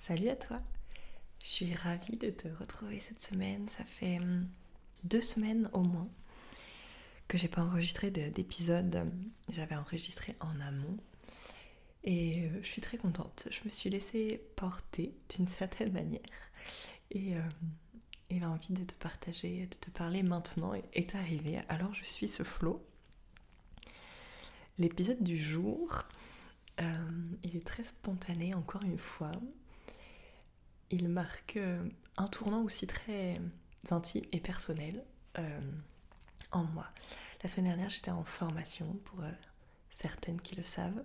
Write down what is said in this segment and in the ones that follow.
Salut à toi, je suis ravie de te retrouver cette semaine. Ça fait 2 semaines au moins que j'ai pas enregistré d'épisode. J'avais enregistré en amont et je suis très contente. Je me suis laissée porter d'une certaine manière et, l'envie de te partager, de te parler maintenant est arrivée. Alors je suis ce flow. L'épisode du jour, il est très spontané encore une fois. Il marque un tournant aussi très intime et personnel en moi. La semaine dernière, j'étais en formation pour certaines qui le savent.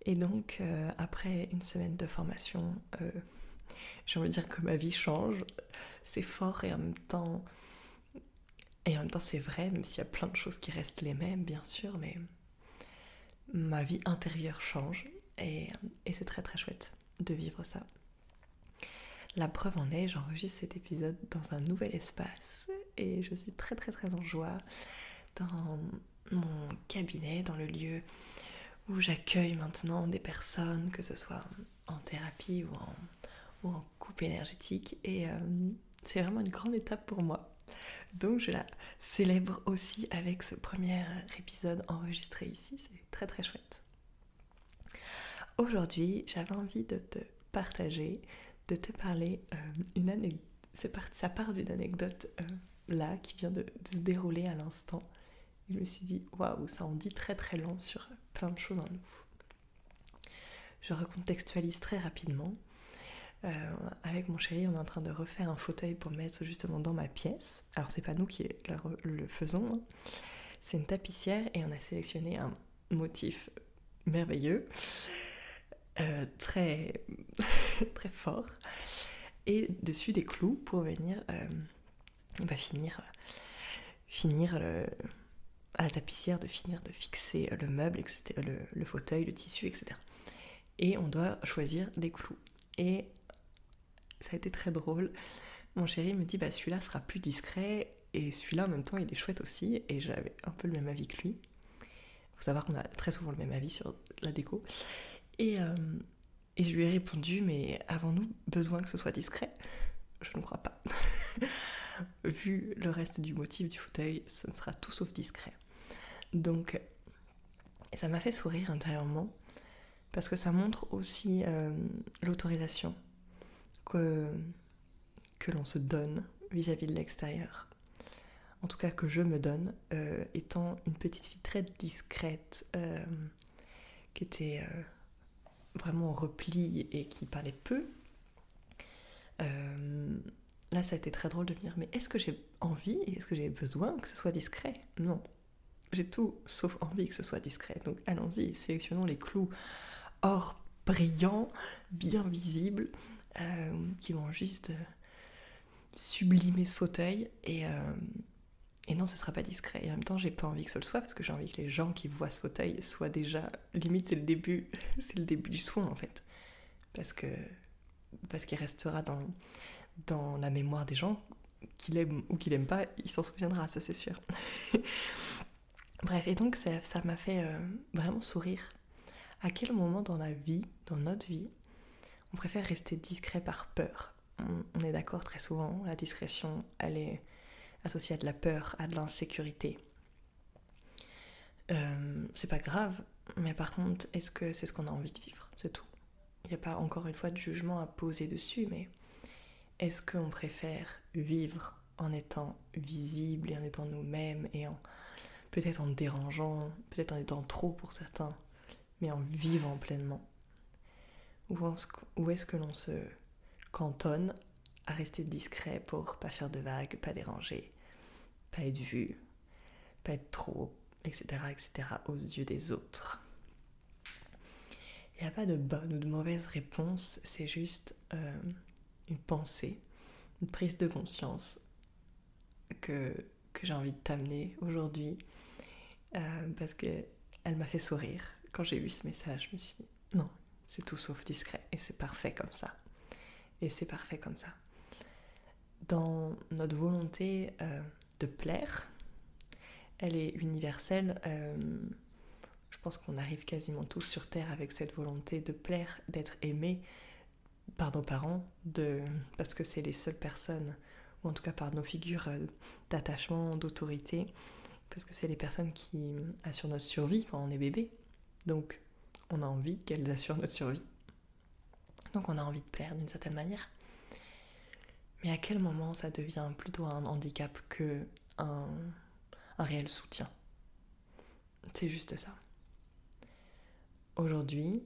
Et donc, après une semaine de formation, j'ai envie de dire que ma vie change. C'est fort et en même temps c'est vrai, même s'il y a plein de choses qui restent les mêmes, bien sûr, mais ma vie intérieure change et c'est très très chouette de vivre ça. La preuve en est, j'enregistre cet épisode dans un nouvel espace et je suis très très très en joie dans mon cabinet, dans le lieu où j'accueille maintenant des personnes, que ce soit en thérapie ou en coupe énergétique, et c'est vraiment une grande étape pour moi. Donc je la célèbre aussi avec ce premier épisode enregistré ici, c'est très très chouette. Aujourd'hui, j'avais envie de te partager, de te parler une anecdote. Ça part d'une anecdote là qui vient de se dérouler à l'instant. Je me suis dit, waouh, ça en dit très très long sur plein de choses en nous. Je recontextualise très rapidement. Avec mon chéri, on est en train de refaire un fauteuil pour mettre justement dans ma pièce. Alors c'est pas nous qui le faisons, hein. C'est une tapissière et on a sélectionné un motif merveilleux, très très fort, et dessus des clous pour venir finir à la tapissière de fixer le meuble, etc., le fauteuil, le tissu, etc. Et on doit choisir les clous. Et ça a été très drôle. Mon chéri me dit celui-là sera plus discret et celui-là en même temps il est chouette aussi, et j'avais un peu le même avis que lui. Faut savoir qu'on a très souvent le même avis sur la déco. Et je lui ai répondu, mais avons-nous besoin que ce soit discret ? Je ne crois pas. Vu le reste du motif du fauteuil, ce ne sera tout sauf discret. Donc ça m'a fait sourire intérieurement, parce que ça montre aussi l'autorisation que l'on se donne vis-à-vis de l'extérieur. En tout cas que je me donne, étant une petite fille très discrète, qui était vraiment en repli et qui parlait peu. Là ça a été très drôle de me dire, mais est-ce que j'ai envie et est-ce que j'ai besoin que ce soit discret ? Non, j'ai tout sauf envie que ce soit discret. Donc allons-y, sélectionnons les clous or brillants, bien visibles, qui vont juste sublimer ce fauteuil, et non, ce sera pas discret. Et en même temps, j'ai pas envie que ce le soit, parce que j'ai envie que les gens qui voient ce fauteuil soient déjà, limite c'est le début du soin en fait, parce qu'il restera dans la mémoire des gens, qu'il aime ou qu'il aime pas, il s'en souviendra, ça c'est sûr. Bref, et donc ça m'a fait vraiment sourire. À quel moment dans notre vie, on préfère rester discret par peur ? On est d'accord, très souvent, la discrétion, elle est associée à de la peur, à de l'insécurité. C'est pas grave, mais par contre, est-ce que c'est ce qu'on a envie de vivre ? C'est tout. Il n'y a pas encore une fois de jugement à poser dessus, mais est-ce qu'on préfère vivre en étant visible et en étant nous-mêmes, et peut-être en dérangeant, peut-être en étant trop pour certains, mais en vivant pleinement ? Ou est-ce que l'on se cantonne à rester discret pour pas faire de vagues, pas déranger, pas être vu, pas être trop, etc., etc., aux yeux des autres ? Il n'y a pas de bonne ou de mauvaise réponse, c'est juste une pensée, une prise de conscience que j'ai envie de t'amener aujourd'hui, parce qu'elle m'a fait sourire. Quand j'ai vu ce message, je me suis dit, non, c'est tout sauf discret, et c'est parfait comme ça. Et c'est parfait comme ça. Dans notre volonté de plaire, elle est universelle. Je pense qu'on arrive quasiment tous sur Terre avec cette volonté de plaire, d'être aimé, par nos parents, parce que c'est les seules personnes, ou en tout cas par nos figures d'attachement, d'autorité, parce que c'est les personnes qui assurent notre survie quand on est bébé. Donc on a envie qu'elles assurent notre survie. Donc on a envie de plaire d'une certaine manière. Mais à quel moment ça devient plutôt un handicap que un réel soutien? C'est juste ça. Aujourd'hui,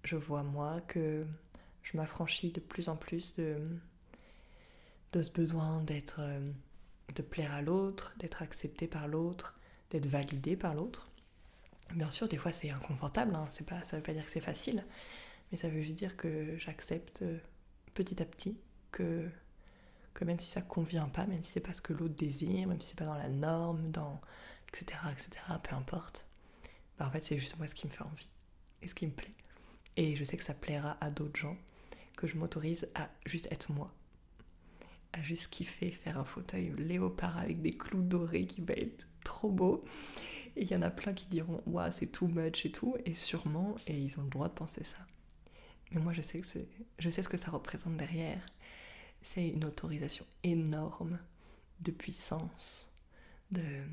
je vois moi que je m'affranchis de plus en plus de ce besoin de plaire à l'autre, d'être accepté par l'autre, d'être validé par l'autre. Bien sûr, des fois c'est inconfortable, hein, ça veut pas dire que c'est facile, mais ça veut juste dire que j'accepte petit à petit que même si ça convient pas, même si c'est pas ce que l'autre désire, même si c'est pas dans la norme, etc., peu importe, bah en fait c'est juste moi ce qui me fait envie et ce qui me plaît. Et je sais que ça plaira à d'autres gens, que je m'autorise à juste être moi, à juste kiffer faire un fauteuil léopard avec des clous dorés qui va être trop beau. Et il y en a plein qui diront ouah c'est too much et tout, et sûrement, et ils ont le droit de penser ça. Mais moi je sais ce que ça représente derrière. C'est une autorisation énorme de puissance, de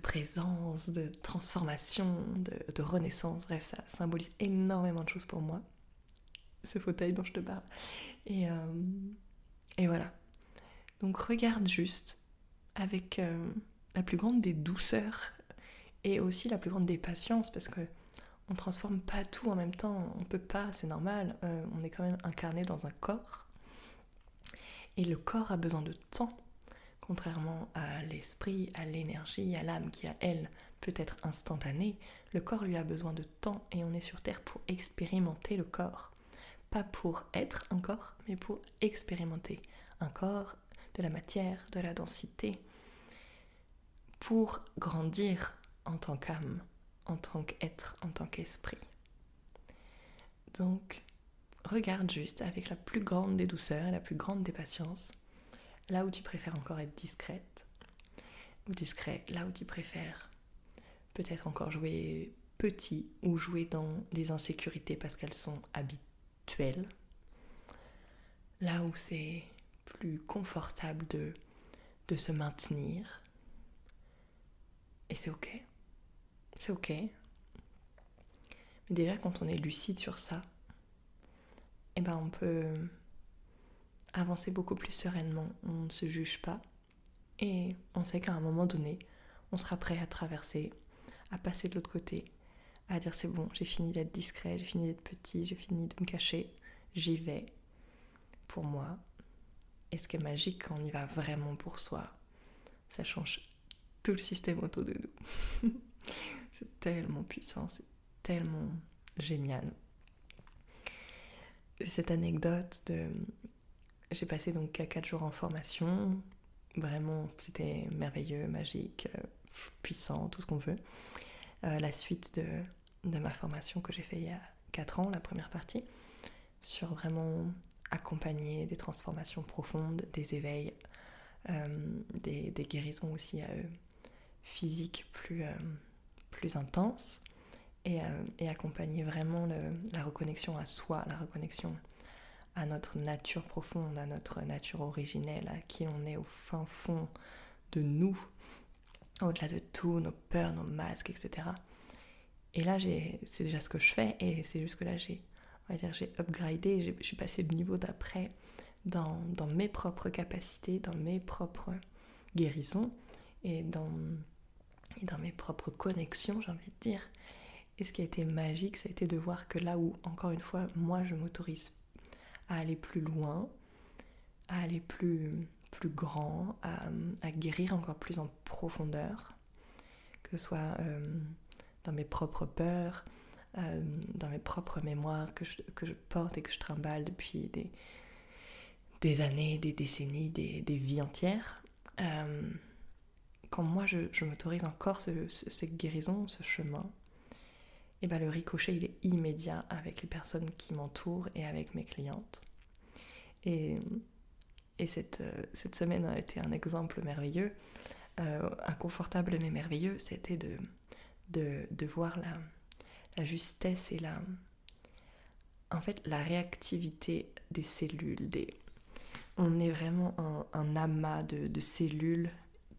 présence, de transformation, de renaissance. Bref, ça symbolise énormément de choses pour moi, ce fauteuil dont je te parle. Et voilà. Donc regarde juste avec la plus grande des douceurs et aussi la plus grande des patiences, parce que on transforme pas tout en même temps, on peut pas, c'est normal, on est quand même incarné dans un corps, et le corps a besoin de temps, contrairement à l'esprit, à l'énergie, à l'âme qui, à elle, peut être instantanée. Le corps lui a besoin de temps, et on est sur Terre pour expérimenter le corps. Pas pour être un corps, mais pour expérimenter un corps, de la matière, de la densité, pour grandir en tant qu'âme, en tant qu'être, en tant qu'esprit. Donc, regarde juste avec la plus grande des douceurs et la plus grande des patiences, là où tu préfères encore être discrète, ou discret, là où tu préfères peut-être encore jouer petit, ou jouer dans les insécurités parce qu'elles sont habituelles, là où c'est plus confortable de se maintenir. Et c'est ok. C'est ok. Mais déjà, quand on est lucide sur ça, eh ben on peut avancer beaucoup plus sereinement. On ne se juge pas. Et on sait qu'à un moment donné, on sera prêt à traverser, à passer de l'autre côté, à dire c'est bon, j'ai fini d'être discret, j'ai fini d'être petit, j'ai fini de me cacher, j'y vais pour moi. Et ce qui est magique quand on y va vraiment pour soi, ça change tout le système autour de nous. C'est tellement puissant, c'est tellement génial. J'ai cette anecdote j'ai passé donc 4 jours en formation. Vraiment, c'était merveilleux, magique, puissant, tout ce qu'on veut. La suite de ma formation que j'ai fait il y a 4 ans, la première partie, sur vraiment accompagner des transformations profondes, des éveils, des guérisons aussi physiques plus intenses, et accompagner vraiment la reconnexion à soi, la reconnexion à notre nature profonde, à notre nature originelle, à qui on est au fin fond de nous, au-delà de tout, nos peurs, nos masques, etc. Et là, c'est déjà ce que je fais, et c'est juste que là, j'ai upgradé, je suis passée le niveau d'après dans mes propres capacités, dans mes propres guérisons, et dans mes propres connexions, j'ai envie de dire. Et ce qui a été magique, ça a été de voir que là où, encore une fois, moi, je m'autorise à aller plus loin, à aller plus grand, à guérir encore plus en profondeur, que ce soit dans mes propres peurs, dans mes propres mémoires que je porte et que je trimballe depuis des années, des décennies, des vies entières. Quand moi je m'autorise encore cette guérison, ce chemin, et ben le ricochet il est immédiat avec les personnes qui m'entourent et avec mes clientes. Et cette semaine a été un exemple merveilleux, inconfortable mais merveilleux. C'était de voir la justesse et en fait, la réactivité des cellules, on est vraiment un amas de cellules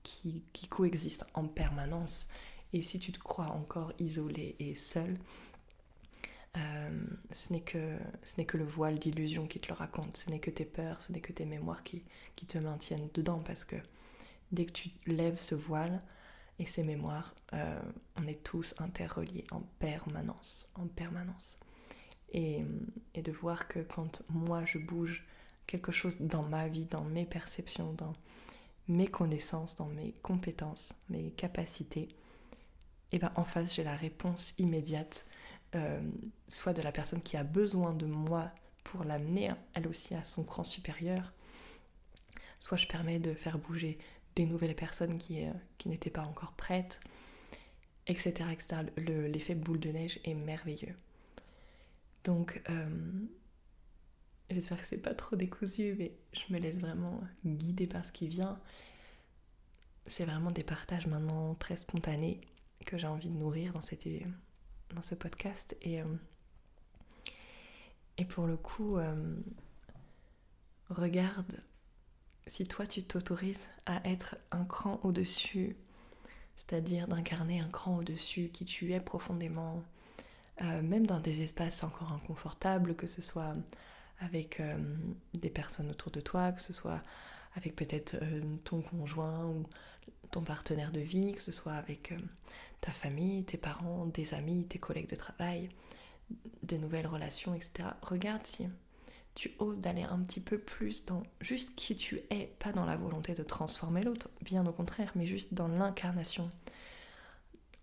qui coexistent en permanence. Et si tu te crois encore isolé et seul, ce n'est que le voile d'illusion qui te le raconte. Ce n'est que tes peurs, ce n'est que tes mémoires qui te maintiennent dedans. Parce que dès que tu lèves ce voile et ces mémoires, on est tous interreliés en permanence. Et de voir que quand moi je bouge quelque chose dans ma vie, dans mes perceptions, dans mes connaissances, dans mes compétences, mes capacités, et ben en face j'ai la réponse immédiate, soit de la personne qui a besoin de moi pour l'amener elle aussi à son cran supérieur, soit je permets de faire bouger des nouvelles personnes qui n'étaient pas encore prêtes, etc. etc. L'effet boule de neige est merveilleux. Donc j'espère que c'est pas trop décousu, mais je me laisse vraiment guider par ce qui vient. C'est vraiment des partages maintenant très spontanés que j'ai envie de nourrir dans ce podcast. Et pour le coup, regarde si toi tu t'autorises à être un cran au-dessus, c'est-à-dire d'incarner un cran au-dessus qui tu es profondément, même dans des espaces encore inconfortables, que ce soit avec des personnes autour de toi, que ce soit avec peut-être ton conjoint ou ton partenaire de vie, que ce soit avec ta famille, tes parents, des amis, tes collègues de travail, des nouvelles relations, etc. Regarde si tu oses d'aller un petit peu plus dans juste qui tu es, pas dans la volonté de transformer l'autre, bien au contraire, mais juste dans l'incarnation,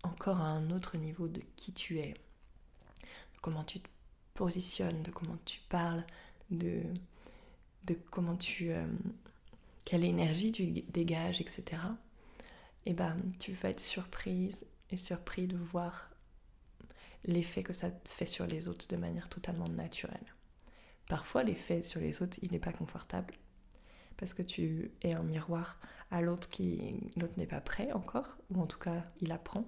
encore à un autre niveau de qui tu es, de comment tu te positionnes, de comment tu parles, de comment quelle énergie tu dégages, etc. Et ben tu vas être surprise et surpris de voir l'effet que ça fait sur les autres de manière totalement naturelle. Parfois l'effet sur les autres il n'est pas confortable parce que tu es un miroir à l'autre l'autre n'est pas prêt encore, ou en tout cas il apprend,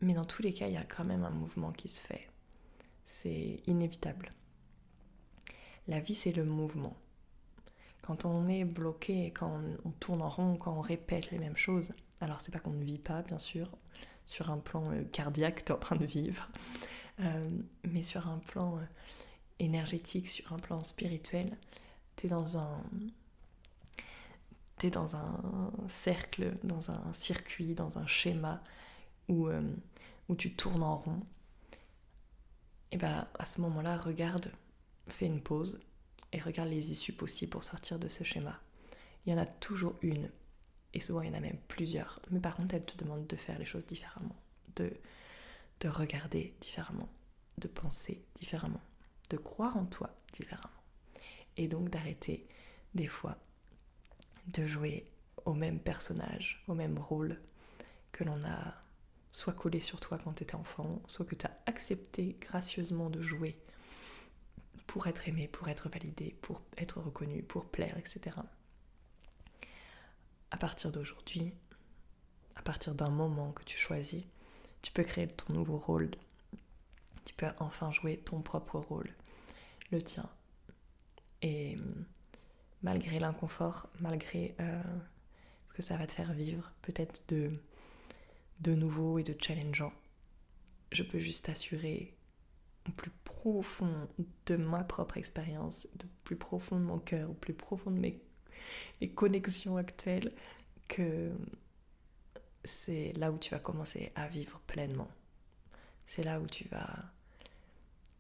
mais dans tous les cas il y a quand même un mouvement qui se fait, c'est inévitable. La vie c'est le mouvement. Quand on est bloqué, quand on tourne en rond, quand on répète les mêmes choses, alors c'est pas qu'on ne vit pas bien sûr, sur un plan cardiaque t'es en train de vivre, mais sur un plan énergétique, sur un plan spirituel, t'es dans un cercle, dans un circuit, dans un schéma où tu tournes en rond. Et bah à ce moment-là, regarde, fais une pause et regarde les issues possibles pour sortir de ce schéma. Il y en a toujours une, et souvent il y en a même plusieurs, mais par contre elle te demande de faire les choses différemment, de regarder différemment, de penser différemment, de croire en toi différemment, et donc d'arrêter des fois de jouer au même personnage, au même rôle que l'on a soit collé sur toi quand tu étais enfant, soit que tu as accepté gracieusement de jouer pour être aimé, pour être validé, pour être reconnu, pour plaire, etc. À partir d'aujourd'hui, à partir d'un moment que tu choisis, tu peux créer ton nouveau rôle. Tu peux enfin jouer ton propre rôle, le tien. Et malgré l'inconfort, malgré ce que ça va te faire vivre, peut-être de nouveau et de challengeant, je peux juste t'assurer au plus profond de ma propre expérience, au plus profond de mon cœur, au plus profond de mes connexions actuelles, que c'est là où tu vas commencer à vivre pleinement. C'est là où tu vas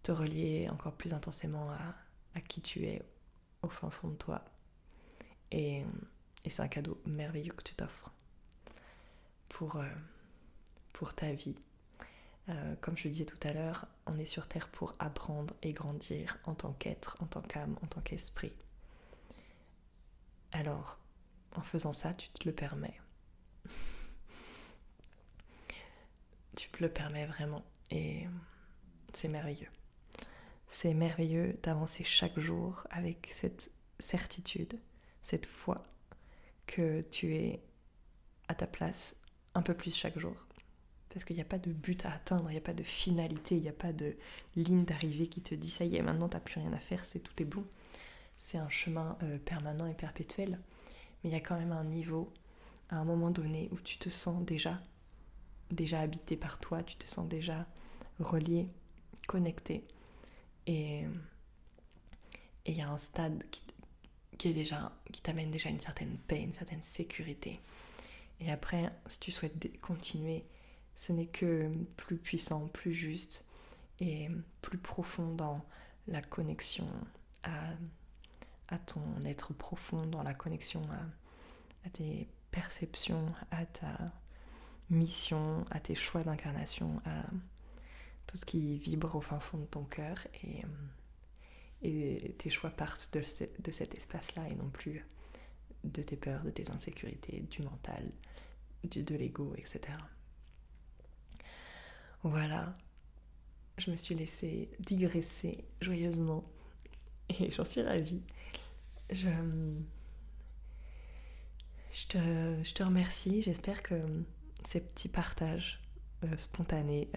te relier encore plus intensément à qui tu es au fin fond de toi. Et c'est un cadeau merveilleux que tu t'offres pour ta vie. Comme je le disais tout à l'heure, on est sur Terre pour apprendre et grandir en tant qu'être, en tant qu'âme, en tant qu'esprit. Alors, en faisant ça, tu te le permets. Tu te le permets vraiment. Et c'est merveilleux. C'est merveilleux d'avancer chaque jour avec cette certitude, cette foi que tu es à ta place un peu plus chaque jour. Parce qu'il n'y a pas de but à atteindre, il n'y a pas de finalité, il n'y a pas de ligne d'arrivée qui te dit ça y est, maintenant t'as plus rien à faire, tout est bon. C'est un chemin permanent et perpétuel. Mais il y a quand même un niveau, à un moment donné, où tu te sens déjà habité par toi, tu te sens déjà relié, connecté. Et il y a un stade qui t'amène déjà une certaine paix, une certaine sécurité. Et après, si tu souhaites continuer, ce n'est que plus puissant, plus juste et plus profond dans la connexion à ton être profond, dans la connexion à tes perceptions, à ta mission, à tes choix d'incarnation, à tout ce qui vibre au fin fond de ton cœur. Et tes choix partent de cet espace-là et non plus de tes peurs, de tes insécurités, du mental, de l'ego, etc. Voilà, je me suis laissée digresser joyeusement et j'en suis ravie. Je te remercie, j'espère que ces petits partages spontanés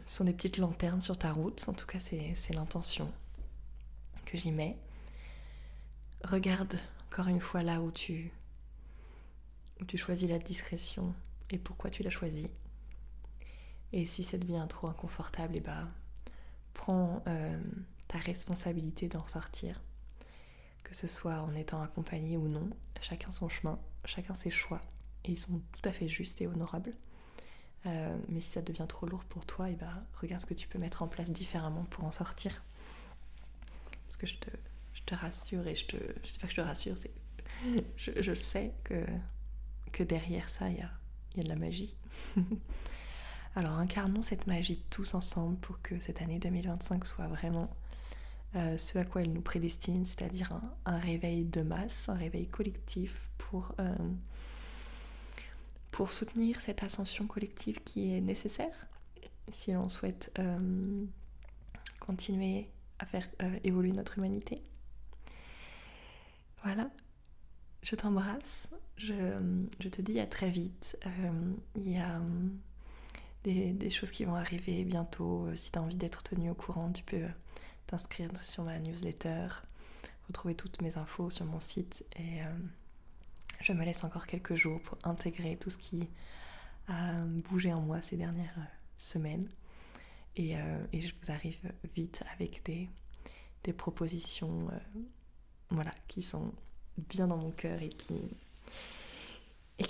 sont des petites lanternes sur ta route. En tout cas, c'est l'intention que j'y mets. Regarde encore une fois là où tu choisis la discrétion et pourquoi tu l'as choisie. Et si ça devient trop inconfortable, prends ta responsabilité d'en sortir. Que ce soit en étant accompagné ou non, chacun son chemin, chacun ses choix. Et ils sont tout à fait justes et honorables. Mais si ça devient trop lourd pour toi, regarde ce que tu peux mettre en place différemment pour en sortir. Parce que je te rassure, et je sais pas que je te rassure, je sais que derrière ça, il y a de la magie. Alors incarnons cette magie tous ensemble pour que cette année 2025 soit vraiment ce à quoi elle nous prédestine, c'est-à-dire un réveil de masse, un réveil collectif pour soutenir cette ascension collective qui est nécessaire si l'on souhaite continuer à faire évoluer notre humanité. Voilà, je t'embrasse, je te dis à très vite. Il y a des choses qui vont arriver bientôt. Si tu as envie d'être tenu au courant, tu peux t'inscrire sur ma newsletter, retrouver toutes mes infos sur mon site et je me laisse encore quelques jours pour intégrer tout ce qui a bougé en moi ces dernières semaines et je vous arrive vite avec des propositions qui sont bien dans mon cœur et qui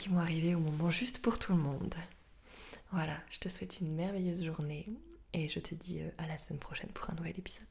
vont arriver au moment juste pour tout le monde. Voilà, je te souhaite une merveilleuse journée et je te dis à la semaine prochaine pour un nouvel épisode.